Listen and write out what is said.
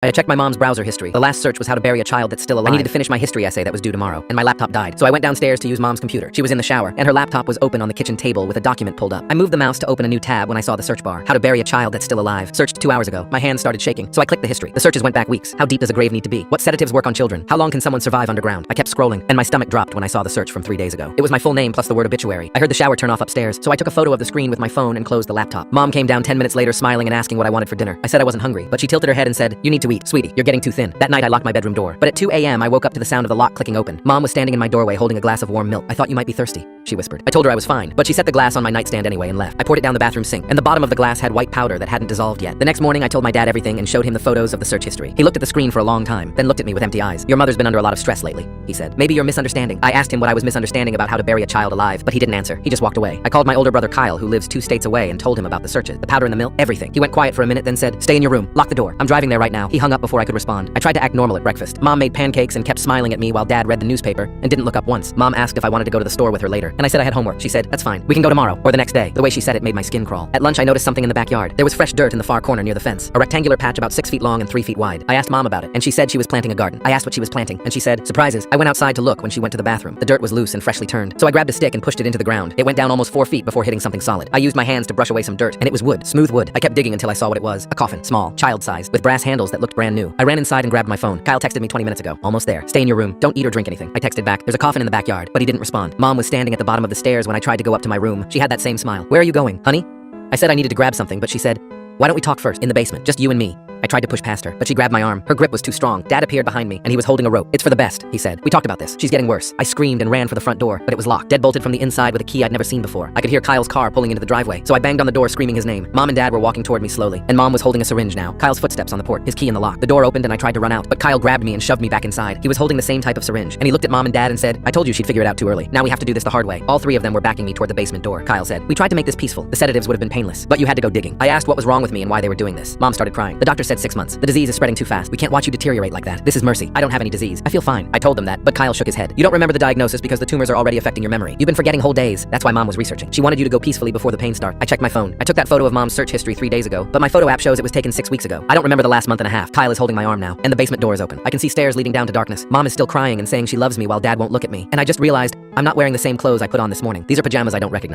I checked my mom's browser history. The last search was how to bury a child that's still alive. I needed to finish my history essay that was due tomorrow, and my laptop died. So I went downstairs to use mom's computer. She was in the shower, and her laptop was open on the kitchen table with a document pulled up. I moved the mouse to open a new tab when I saw the search bar. How to bury a child that's still alive. Searched 2 hours ago. My hands started shaking, so I clicked the history. The searches went back weeks. How deep does a grave need to be? What sedatives work on children? How long can someone survive underground? I kept scrolling, and my stomach dropped when I saw the search from 3 days ago. It was my full name plus the word obituary. I heard the shower turn off upstairs, so I took a photo of the screen with my phone and closed the laptop. Mom came down 10 minutes later smiling and asking what I wanted for dinner. I said I wasn't hungry, but she tilted her head and said, "You need to eat, sweetie. You're getting too thin." That night I locked my bedroom door. But at 2 a.m. I woke up to the sound of the lock clicking open. Mom was standing in my doorway holding a glass of warm milk. "I thought you might be thirsty," she whispered. I told her I was fine, but she set the glass on my nightstand anyway and left. I poured it down the bathroom sink, and the bottom of the glass had white powder that hadn't dissolved yet. The next morning I told my dad everything and showed him the photos of the search history. He looked at the screen for a long time, then looked at me with empty eyes. "Your mother's been under a lot of stress lately," he said. "Maybe you're misunderstanding." I asked him what I was misunderstanding about how to bury a child alive, but he didn't answer. He just walked away. I called my older brother Kyle, who lives 2 states away, and told him about the searches, the powder in the milk, everything. He went quiet for a minute, then said, "Stay in your room. Lock the door. I'm driving there right now." He hung up before I could respond. I tried to act normal at breakfast. Mom made pancakes and kept smiling at me while Dad read the newspaper and didn't look up once. Mom asked if I wanted to go to the store with her later, and I said I had homework. She said, "That's fine. We can go tomorrow or the next day." The way she said it made my skin crawl. At lunch I noticed something in the backyard. There was fresh dirt in the far corner near the fence, a rectangular patch about 6 feet long and 3 feet wide. I asked Mom about it, and she said she was planting a garden. I asked what she was planting, and she said, "Surprises." I went outside to look when she went to the bathroom. The dirt was loose and freshly turned, so I grabbed a stick and pushed it into the ground. It went down almost 4 feet before hitting something solid. I used my hands to brush away some dirt, and it was wood, smooth wood. I kept digging until I saw what it was. A coffin, small, child-sized, with brass handles that looked brand new. I ran inside and grabbed my phone. Kyle texted me 20 minutes ago. "Almost there. Stay in your room. Don't eat or drink anything." I texted back, "There's a coffin in the backyard," but he didn't respond. Mom was standing at the bottom of the stairs when I tried to go up to my room. She had that same smile. "Where are you going, honey?" I said I needed to grab something, but she said, "Why don't we talk first, in the basement, just you and me?" I tried to push past her, but she grabbed my arm. Her grip was too strong. Dad appeared behind me, and he was holding a rope. "It's for the best," he said. "We talked about this. She's getting worse." I screamed and ran for the front door, but it was locked, deadbolted from the inside with a key I'd never seen before. I could hear Kyle's car pulling into the driveway, so I banged on the door screaming his name. Mom and Dad were walking toward me slowly, and Mom was holding a syringe now. Kyle's footsteps on the port, his key in the lock. The door opened and I tried to run out, but Kyle grabbed me and shoved me back inside. He was holding the same type of syringe, and he looked at Mom and Dad and said, "I told you she'd figure it out too early. Now we have to do this the hard way." All 3 of them were backing me toward the basement door. Kyle said, "We tried to make this peaceful. The sedatives would have been painless, but you had to go digging." I asked what was wrong with me and why they were doing this. Mom started crying. "The doctor said 6 months. The disease is spreading too fast. We can't watch you deteriorate like that. This is mercy. I don't have any disease. I feel fine." I told them that, but Kyle shook his head. "You don't remember the diagnosis because the tumors are already affecting your memory. You've been forgetting whole days. That's why Mom was researching. She wanted you to go peacefully before the pain starts." I checked my phone. I took that photo of Mom's search history 3 days ago, but my photo app shows it was taken 6 weeks ago. I don't remember the last month and a half. Kyle is holding my arm now, and the basement door is open. I can see stairs leading down to darkness. Mom is still crying and saying she loves me while Dad won't look at me. And I just realized I'm not wearing the same clothes I put on this morning. These are pajamas I don't recognize.